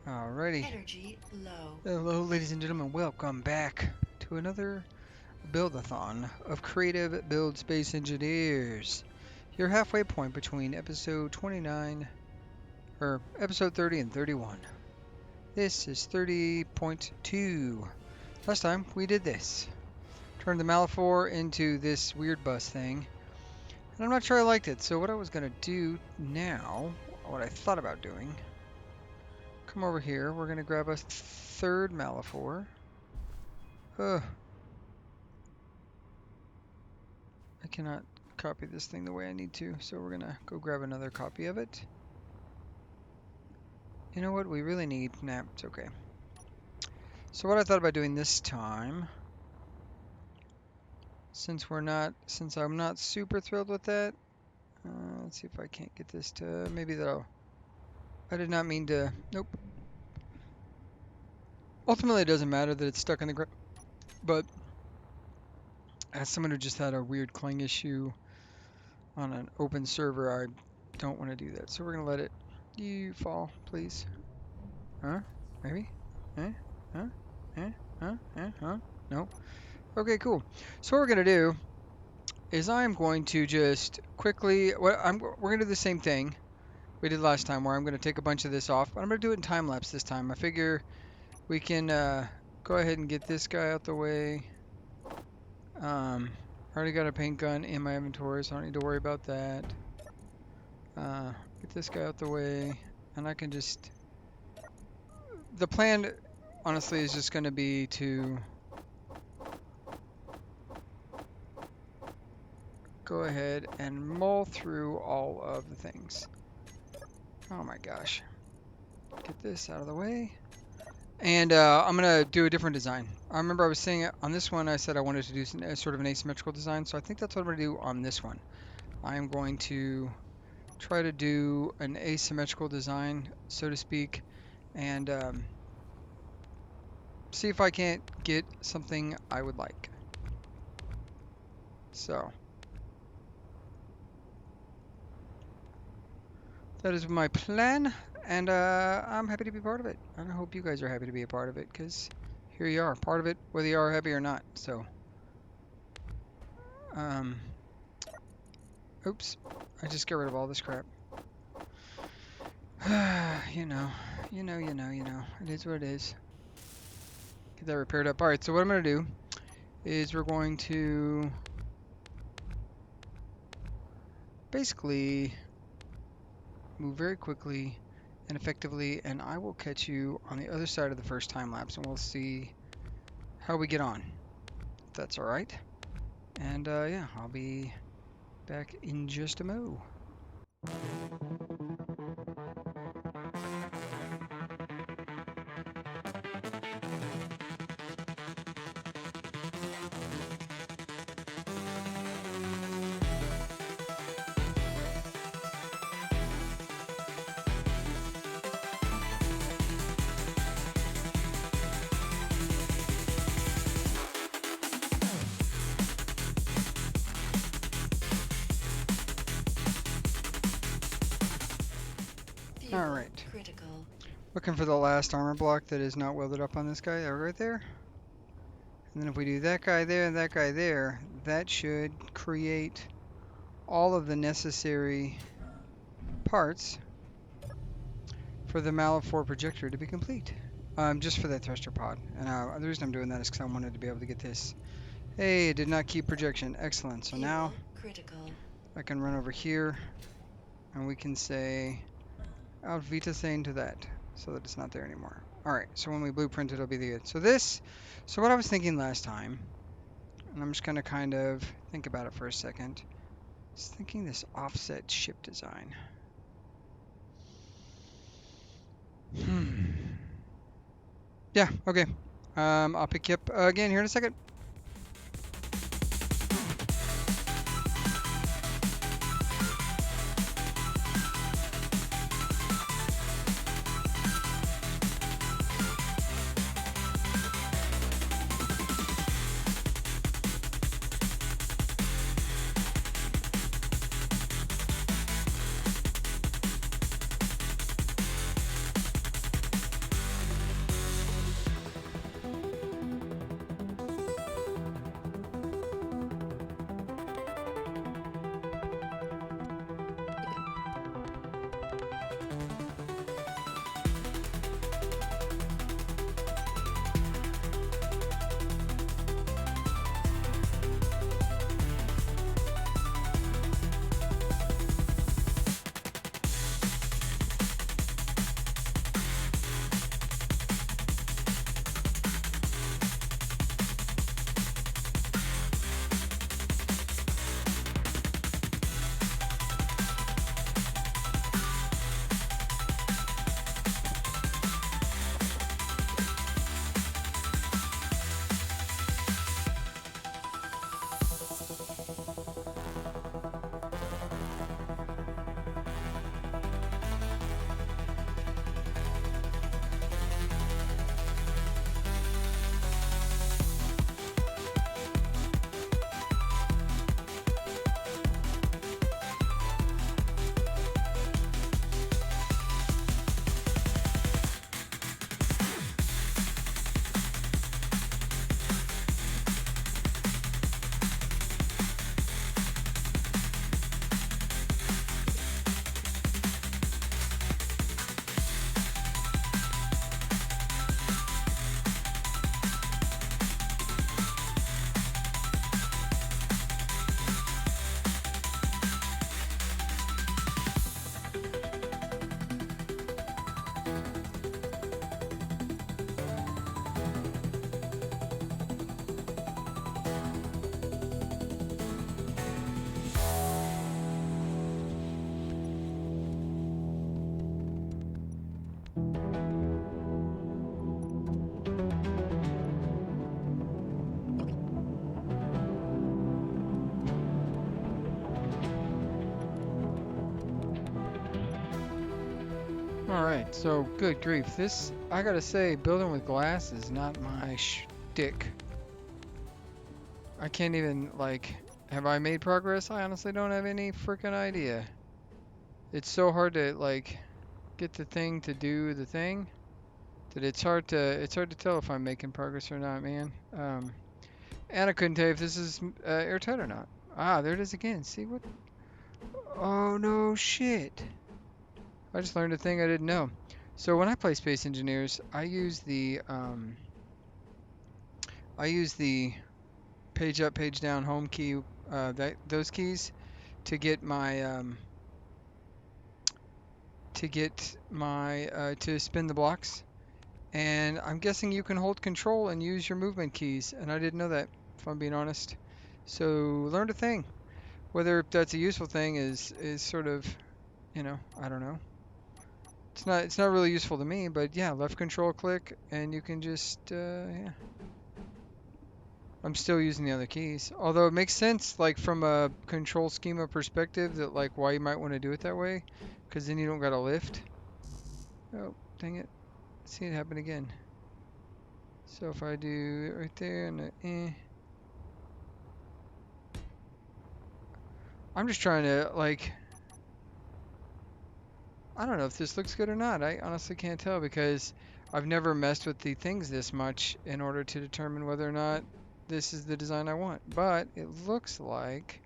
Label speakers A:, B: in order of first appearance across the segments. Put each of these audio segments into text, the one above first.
A: Alrighty.
B: Energy low.
A: Hello, ladies and gentlemen. Welcome back to another build-a-thon of creative build space engineers. Your halfway point between episode 29, or episode 30 and 31. This is 30.2. Last time we did this. Turned the Malaphor into this weird bus thing. And I'm not sure I liked it, so what I was going to do now, what I thought about doing, come over here. We're going to grab a third Malaphor. I cannot copy this thing the way I need to, so we're going to go grab another copy of it. You know what we really need? Nah, it's okay. So what I thought about doing this time, since I'm not super thrilled with that, let's see if I can't get this to, maybe that'll, I did not mean to, nope. Ultimately, it doesn't matter that it's stuck in the ground, but as someone who just had a weird clang issue on an open server, I don't want to do that. So we're going to let it, you fall, please. Huh? Maybe? Eh? Huh? Eh? Huh? Eh? Huh? No? Okay, cool. So what we're going to do is I'm going to just quickly, we're going to do the same thing we did last time, where I'm going to take a bunch of this off, but I'm going to do it in time lapse this time. I figure we can go ahead and get this guy out the way. I already got a paint gun in my inventory, so I don't need to worry about that. Get this guy out the way, and I can just... The plan, honestly, is just going to be to go ahead and mull through all of the things. Oh my gosh. Get this out of the way. And I'm going to do a different design. I remember I was saying on this one, I said I wanted to do sort of an asymmetrical design, so I think that's what I'm going to do on this one. I am going to try to do an asymmetrical design, so to speak, and see if I can't get something I would like. So that is my plan, and I'm happy to be part of it. And I hope you guys are happy to be a part of it, because here you are, part of it, whether you are happy or not. So, oops, I just got rid of all this crap. you know, it is what it is. Get that repaired up. All right, so what I'm going to do is we're going to basically move very quickly and effectively, and I will catch you on the other side of the first time lapse, and we'll see how we get on, if that's all right. And yeah, I'll be back in just a mo. All right.
B: Critical.
A: Looking for the last armor block that is not welded up on this guy. Right there. And then if we do that guy there and that guy there, that should create all of the necessary parts for the Malaphor projector to be complete. Just for that thruster pod. And the reason I'm doing that is because I wanted to be able to get this. Hey, it did not keep projection. Excellent. So now I can run over here and we can say out Vita Thane to that so that it's not there anymore. Alright, so when we blueprint it, it'll be the good. So what I was thinking last time, and I'm just going to kind of think about it for a second, is thinking this offset ship design. Yeah, okay. I'll pick you up again here in a second. Alright, so good grief. This, I gotta say, building with glass is not my shtick. I can't even, like, have I made progress? I honestly don't have any freaking idea. It's so hard to, like, get the thing to do the thing that it's hard to tell if I'm making progress or not, man. And I couldn't tell you if this is airtight or not. Ah, there it is again. See what? Oh no, shit. I just learned a thing I didn't know. So when I play Space Engineers, I use the page up, page down, home key, those keys to get my to spin the blocks. And I'm guessing you can hold control and use your movement keys, and I didn't know that, if I'm being honest. So learned a thing. Whether that's a useful thing is sort of, I don't know. It's not really useful to me, but yeah, left control click and you can just yeah. I'm still using the other keys. Although it makes sense, like from a control schema perspective, that like why you might want to do it that way, because then you don't got to lift. Oh, dang it. See it happen again. So if I do it right there and I'm just trying to like, I don't know if this looks good or not. I honestly can't tell because I've never messed with the things this much in order to determine whether or not this is the design I want. But it looks like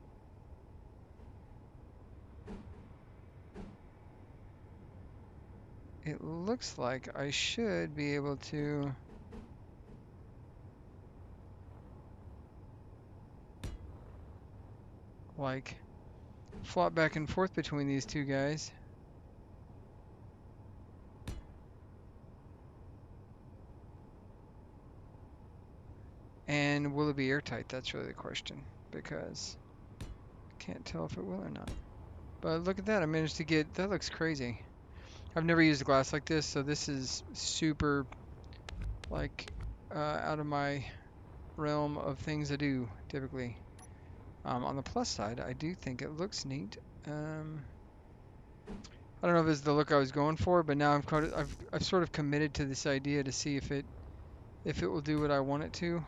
A: I should be able to like flop back and forth between these two guys. And will it be airtight? That's really the question, because I can't tell if it will or not. But look at that, I managed to get, that looks crazy. I've never used glass like this, so this is super like out of my realm of things to do typically. On the plus side, I do think it looks neat. I don't know if it's the look I was going for, but now I've sort of committed to this idea to see if it will do what I want it to.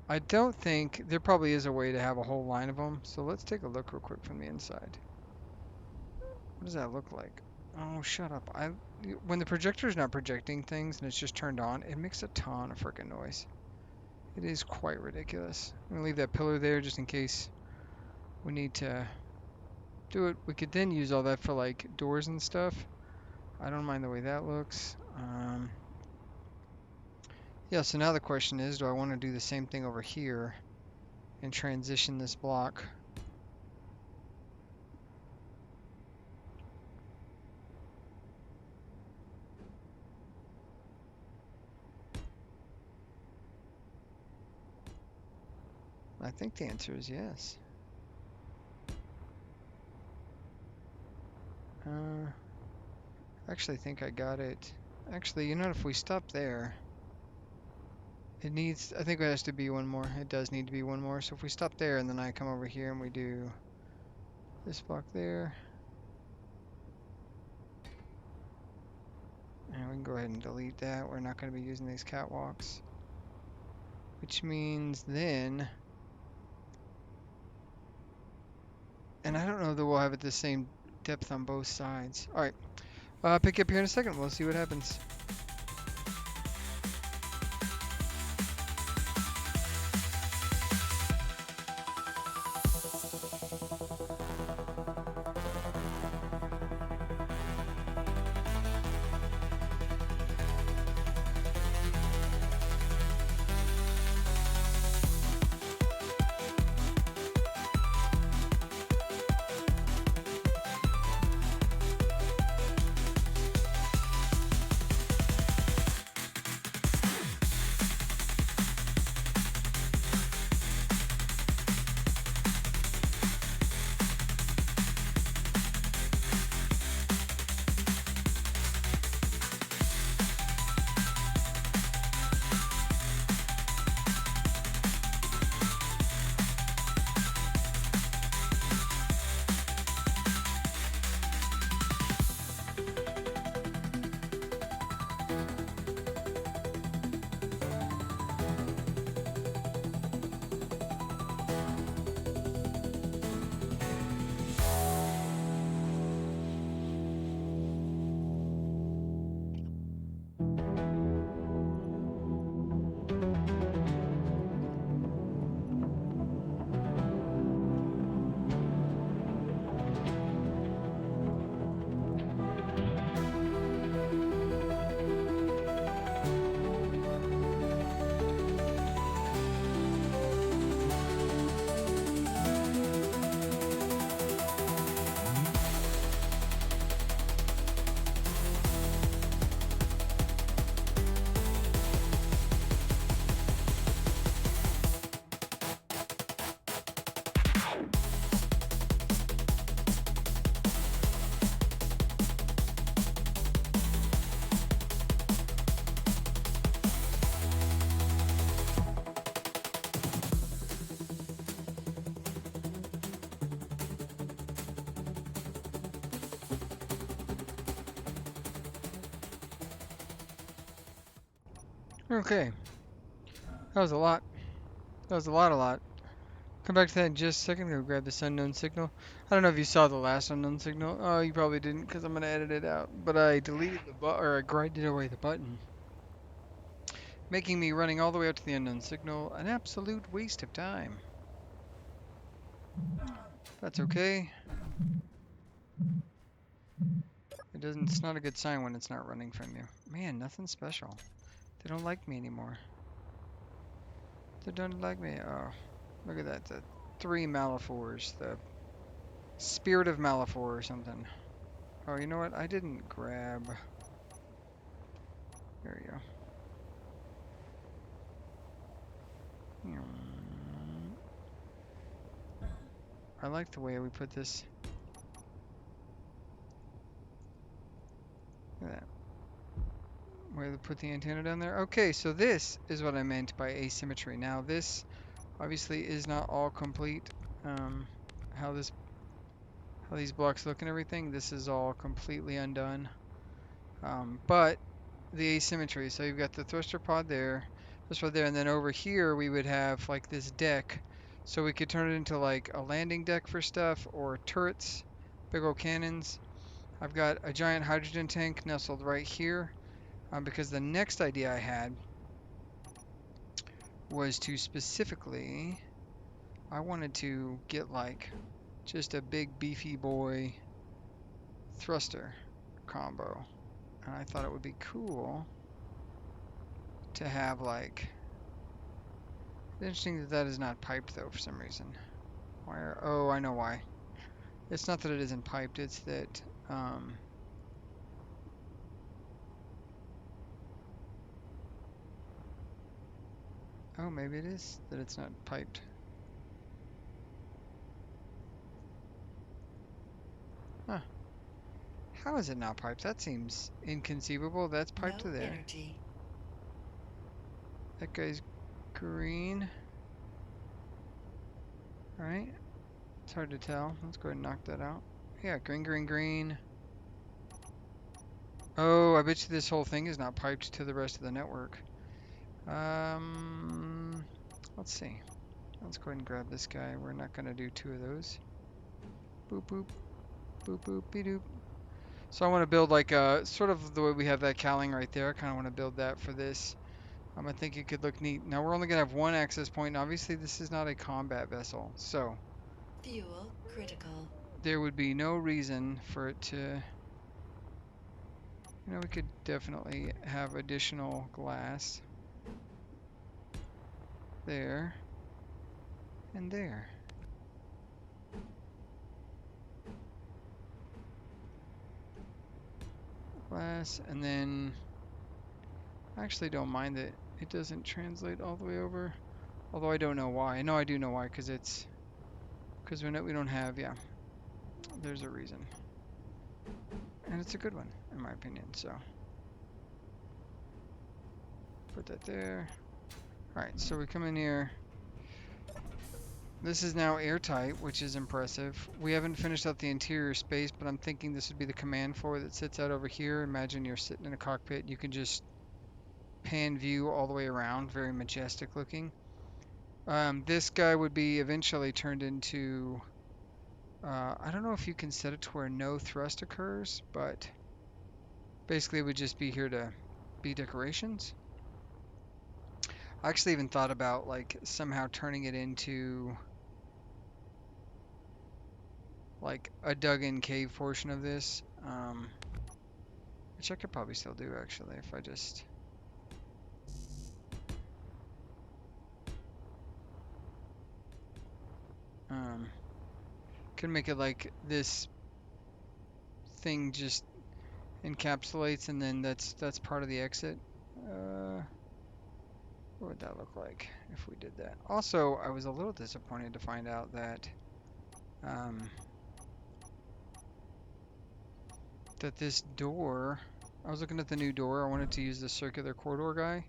A: I don't think there probably is a way to have a whole line of them. So let's take a look real quick from the inside. What does that look like? Oh, shut up. When the projector is not projecting things and it's just turned on, it makes a ton of freaking noise. It is quite ridiculous. I'm going to leave that pillar there just in case we need to do it. We could then use all that for like doors and stuff. I don't mind the way that looks. Yeah, so now the question is, do I want to do the same thing over here and transition this block? I think the answer is yes. I actually think I got it. Actually, you know, if we stop there, it needs, I think it has to be one more. It does need to be one more. So if we stop there and then I come over here and we do this block there. And we can go ahead and delete that. We're not going to be using these catwalks. Which means then, and I don't know that we'll have it the same depth on both sides. All right, pick up here in a second. We'll see what happens. Okay, that was a lot. That was a lot. Come back to that in just a second. Go grab this unknown signal. I don't know if you saw the last unknown signal. Oh, you probably didn't because I'm gonna edit it out. But I deleted the button, or I grinded away the button, making me running all the way up to the unknown signal an absolute waste of time. That's okay. It doesn't. It's not a good sign when it's not running from you. Man, nothing special. They don't like me anymore. They don't like me. Oh, look at that. The 3 Malifaux. The Spirit of Malifaux or something. Oh, you know what? I didn't grab. There you go. I like the way we put this. Look at that. Where they put the antenna down there. Okay, so this is what I meant by asymmetry. Now this obviously is not all complete. Um, how these blocks look and everything. This is all completely undone. But the asymmetry. So you've got the thruster pod there, this right there, and then over here we would have like this deck. So we could turn it into like a landing deck for stuff or turrets, big old cannons. I've got a giant hydrogen tank nestled right here because the next idea I had was to specifically, I wanted to get like just a big beefy boy thruster combo. And I thought it would be cool to have like, it's interesting that that is not piped though for some reason. Why are, oh, I know why. It's not that it isn't piped, it's that, oh, maybe it is that it's not piped. Huh. How is it not piped? That seems inconceivable. That's piped to there.
B: Energy.
A: That guy's green. Right? It's hard to tell. Let's go ahead and knock that out. Yeah, green. Oh, I bet you this whole thing is not piped to the rest of the network. Let's see. Let's go ahead and grab this guy. We're not going to do 2 of those. Boop, boop, boop, boop, be-doop. So I want to build like a, sort of the way we have that cowling right there. I kind of want to build that for this. I think it could look neat. Now we're only going to have 1 access point, and obviously this is not a combat vessel. So
B: Fuel critical.
A: there would be no reason for it to, you know, we could definitely have additional glass there and there. Glass, and then I actually don't mind that it doesn't translate all the way over. Although I don't know why. No, I do know why, because we don't have, yeah, there's a reason. And it's a good one, in my opinion, so. Put that there. Alright, so we come in here. This is now airtight, which is impressive. We haven't finished out the interior space, but I'm thinking this would be the command floor that sits out over here. Imagine you're sitting in a cockpit. You can just pan view all the way around. Very majestic looking. This guy would be eventually turned into... I don't know if you can set it to where no thrust occurs, but basically it would just be here to be decorations. I actually even thought about like somehow turning it into like a dug-in cave portion of this, which I could probably still do actually if I just could make it like this thing just encapsulates, and then that's part of the exit. What would that look like if we did that? Also, I was a little disappointed to find out that that this door, I was looking at the new door, I wanted to use the circular corridor guy,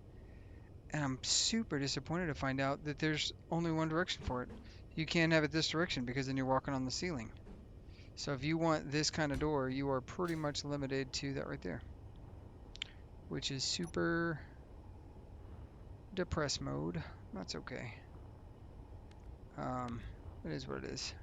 A: and I'm super disappointed to find out that there's only one direction for it. You can't have it this direction because then you're walking on the ceiling. So if you want this kind of door, you are pretty much limited to that right there, which is super depress mode. That's okay. It is what it is.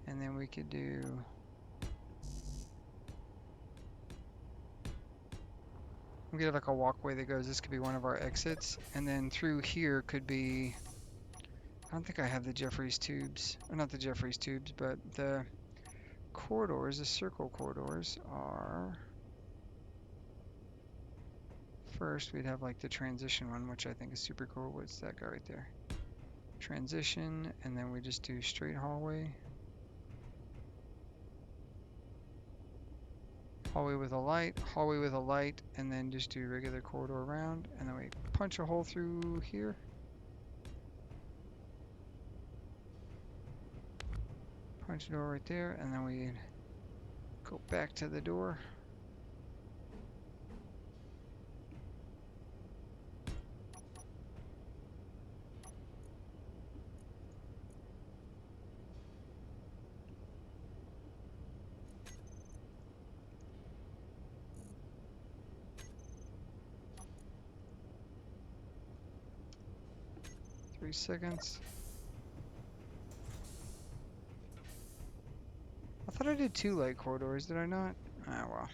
A: And then we could do we could have like a walkway that goes, this could be one of our exits, and then through here could be, I don't think I have the Jeffries tubes, or not the Jeffries tubes, but the corridors, the circle corridors are, first we'd have like the transition one, which I think is super cool. What's that guy right there? Transition, and then we just do straight hallway. Hallway with a light, and then just do regular corridor around, and then we punch a hole through here. Punch a door right there, and then we go back to the door. Three seconds. I thought I did 2 light corridors, did I not? Ah, well.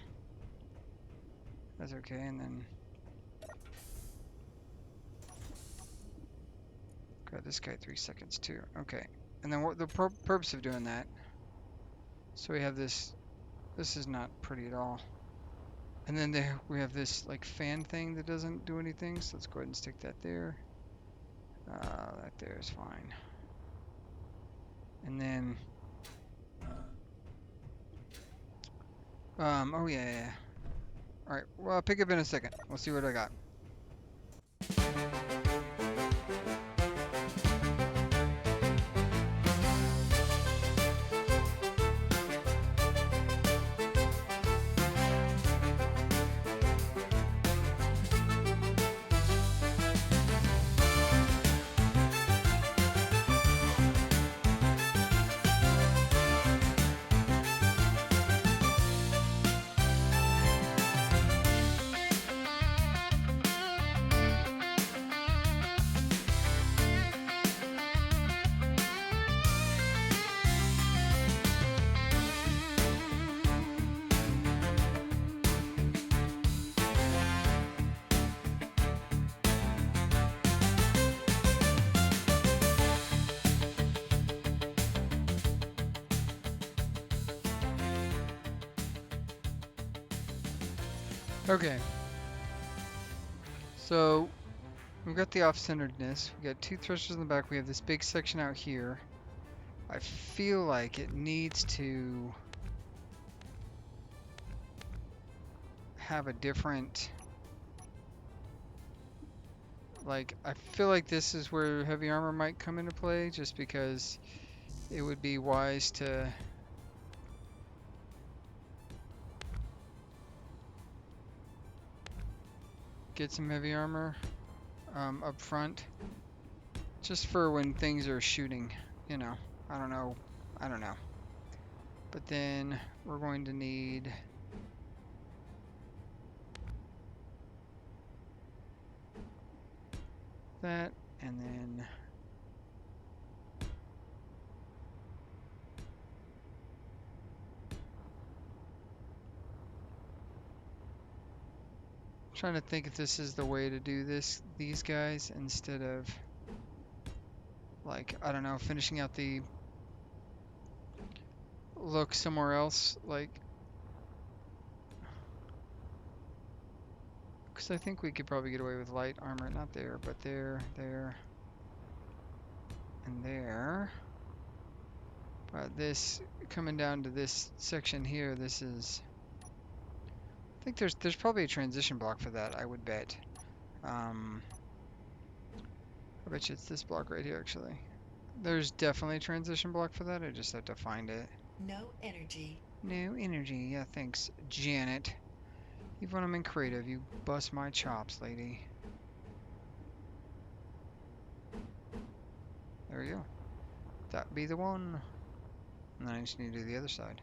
A: That's okay, and then got this guy 3 seconds too. Okay, and then what the purpose of doing that? So we have this. This is not pretty at all. And then there we have this like fan thing that doesn't do anything. So let's go ahead and stick that there. That there is fine. And then, oh yeah. All right, well, I'll pick up in a second. We'll see what I got. Okay. So we've got the off-centeredness. We got 2 thrusters in the back. We have this big section out here. I feel like it needs to have a different, like, I feel like this is where heavy armor might come into play, just because it would be wise to get some heavy armor up front, just for when things are shooting, you know. I don't know. But then we're going to need that, and then I'm trying to think if this is the way to do these guys, instead of, like, I don't know, finishing out the look somewhere else, like, because I think we could probably get away with light armor, not there, but there, and there. But this, coming down to this section here, this is, I think there's probably a transition block for that, I would bet. I bet you it's this block right here, actually. There's definitely a transition block for that, I just have to find it.
B: No energy.
A: No energy, yeah, thanks, Janet. Even when I'm in creative, you bust my chops, lady. There we go. That be the one. And then I just need to do the other side.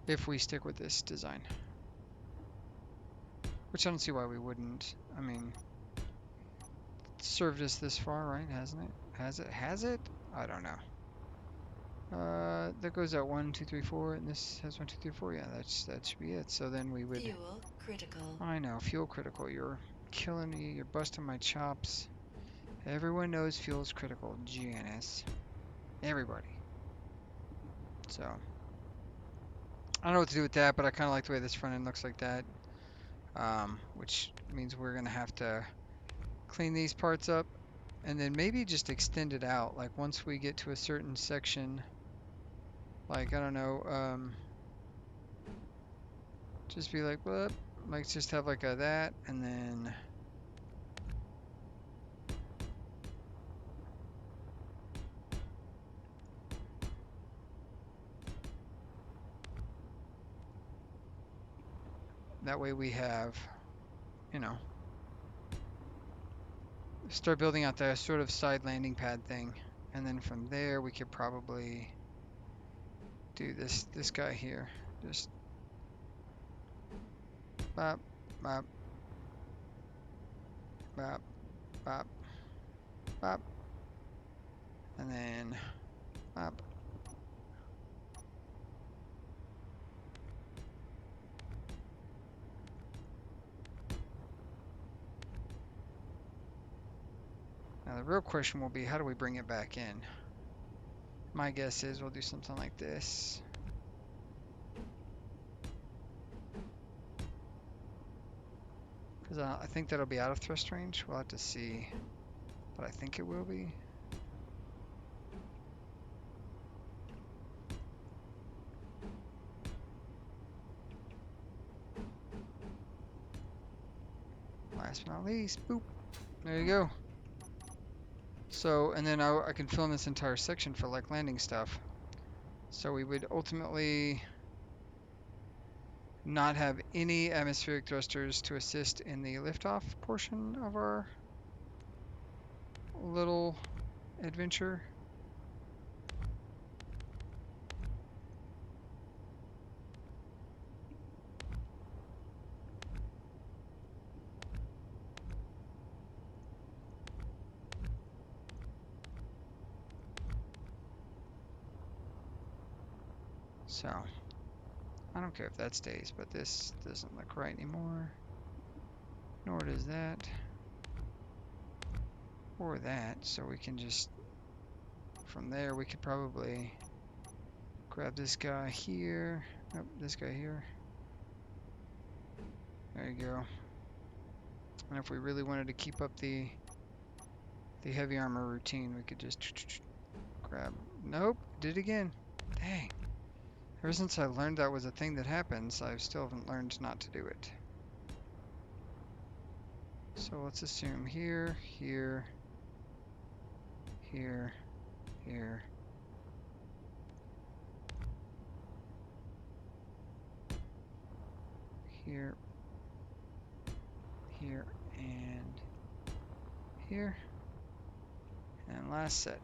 A: If we stick with this design. Which I don't see why we wouldn't. I mean, it's served us this far, right? Hasn't it? Has it? Has it? I don't know. That goes out 1, 2, 3, 4, and this has 1, 2, 3, 4. Yeah, that should be it. So then we would.
B: Fuel critical.
A: I know, fuel critical. You're killing me. You're busting my chops. Everyone knows fuel's critical, Janice. Everybody. So I don't know what to do with that, but I kind of like the way this front end looks like that. Which means we're gonna have to clean these parts up and then maybe just extend it out. Like once we get to a certain section, like I don't know, just be like, what? Like just have like a that, and then that way we have, you know, start building out the sort of side landing pad thing, and then from there we could probably do this guy here. Just bop, bop, bop, bop, bop, and then bop. Now the real question will be, how do we bring it back in? My guess is we'll do something like this. Because I think that'll be out of thrust range. We'll have to see, but I think it will be. Last but not least, boop. There you go. So, and then I can fill in this entire section for like landing stuff. So we would ultimately not have any atmospheric thrusters to assist in the liftoff portion of our little adventure. So, I don't care if that stays, but this doesn't look right anymore. Nor does that. Or that. So we can just, from there, we could probably grab this guy here. Nope, this guy here. There you go. And if we really wanted to keep up the heavy armor routine, we could just grab. Nope, did it again. Dang. Ever since I learned that was a thing that happens, I still haven't learned not to do it. So let's assume here, here, here, here. Here, here, and here. And last set.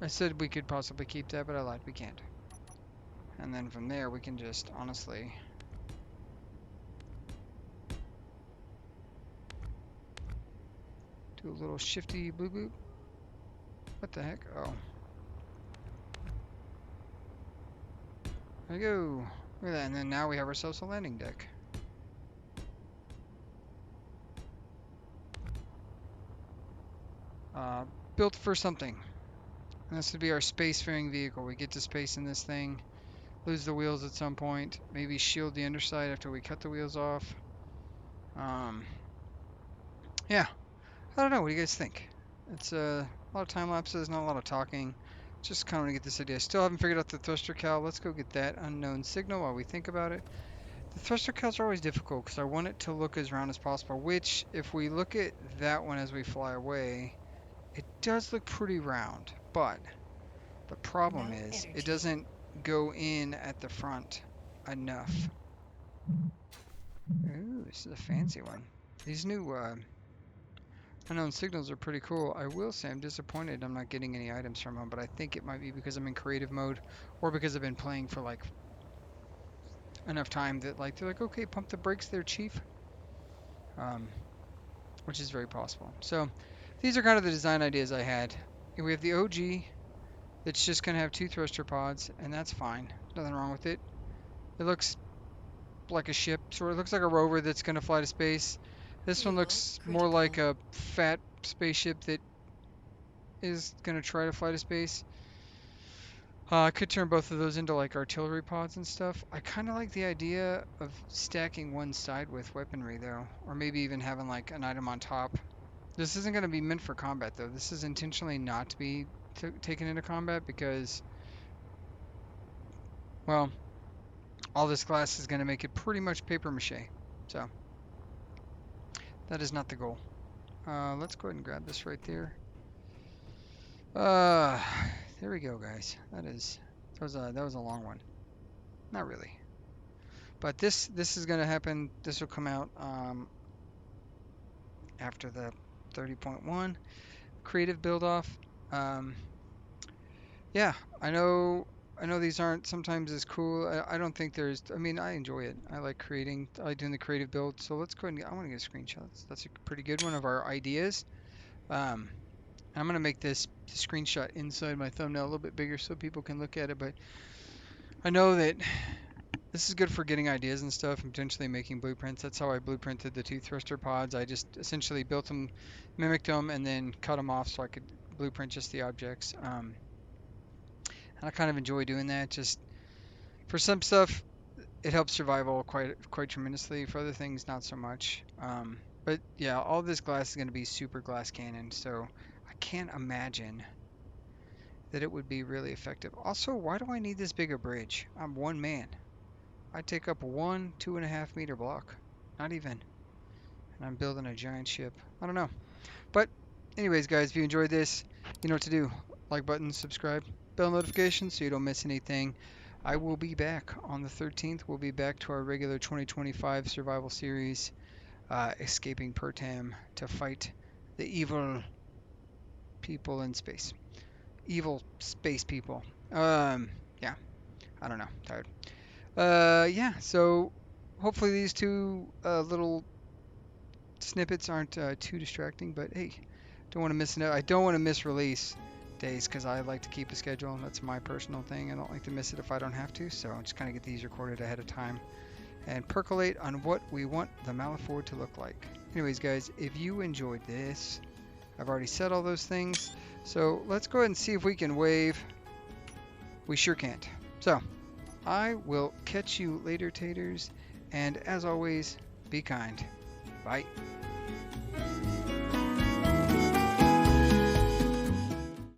A: I said we could possibly keep that, but I lied, we can't. And then from there we can just honestly do a little shifty boop boop. What the heck? Oh. There we go. Look at that. And then now we have ourselves a landing deck. Built for something. And this would be our spacefaring vehicle. We get to space in this thing, lose the wheels at some point, maybe shield the underside after we cut the wheels off. Yeah, I don't know. What do you guys think? It's a lot of time lapses, not a lot of talking. Just kind of want to get this idea. Still haven't figured out the thruster cal. Let's go get that unknown signal while we think about it. The thruster cals are always difficult because I want it to look as round as possible, which if we look at that one as we fly away, It does look pretty round, but the problem
B: No
A: is it
B: energy.
A: doesn't go in at the front enough. Ooh, this is a fancy one. These new unknown signals are pretty cool. I will say I'm disappointed I'm not getting any items from them, but I think it might be because I'm in creative mode or because I've been playing for like enough time that like they're like, okay, pump the brakes there, chief. Um, which is very possible. So these are kind of the design ideas I had. We have the OG that's just going to have 2 thruster pods, and that's fine. Nothing wrong with it. It looks like a ship, sort of looks like a rover that's going to fly to space. This one
B: Fuel
A: looks more like
B: critical.
A: a fat spaceship that is going to try to fly to space. I could turn both of those into like artillery pods and stuff. I kind of like the idea of stacking one side with weaponry though, or maybe even having like an item on top. This isn't going to be meant for combat though. This is intentionally not to be taken into combat because, well, all this glass is going to make it pretty much paper mache. So that is not the goal. Let's go ahead and grab this right there. Uh, there we go, guys. That was a long one. Not really, but this is going to happen. This will come out after the 30.1 creative build off. Um, yeah, I know. I know these aren't sometimes as cool. I don't think there's. I mean, I enjoy it. I like creating. I like doing the creative build. So let's go ahead and I want to get a screenshot. That's a pretty good one of our ideas. Um, I'm gonna make this screenshot inside my thumbnail a little bit bigger so people can look at it. But I know that this is good for getting ideas and stuff and potentially making blueprints. That's how I blueprinted the 2 thruster pods. I just essentially built them, mimicked them, and then cut them off so I could blueprint just the objects. And I kind of enjoy doing that. Just for some stuff, it helps survival quite tremendously. For other things, not so much. But yeah, all this glass is going to be super glass cannon, so I can't imagine that it would be really effective. Also, why do I need this big a bridge? I'm one man. I take up one 2.5 meter block. Not even. And I'm building a giant ship. I don't know. But anyways, guys, if you enjoyed this, you know what to do. Like button, subscribe, bell notifications so you don't miss anything. I will be back on the 13th. We'll be back to our regular 2025 survival series, escaping Pertam to fight the evil people in space. Evil space people. Yeah, I don't know. Tired. Yeah, so hopefully these two little snippets aren't too distracting, but hey, don't want to miss it. I don't want to miss release days because I like to keep a schedule. That's my personal thing. I don't like to miss it if I don't have to, so just kind of get these recorded ahead of time and percolate on what we want the Malifaux to look like. Anyways, guys, if you enjoyed this, I've already said all those things, so let's go ahead and see if we can wave. We sure can't. So, I will catch you later, taters, and as always, be kind. Bye.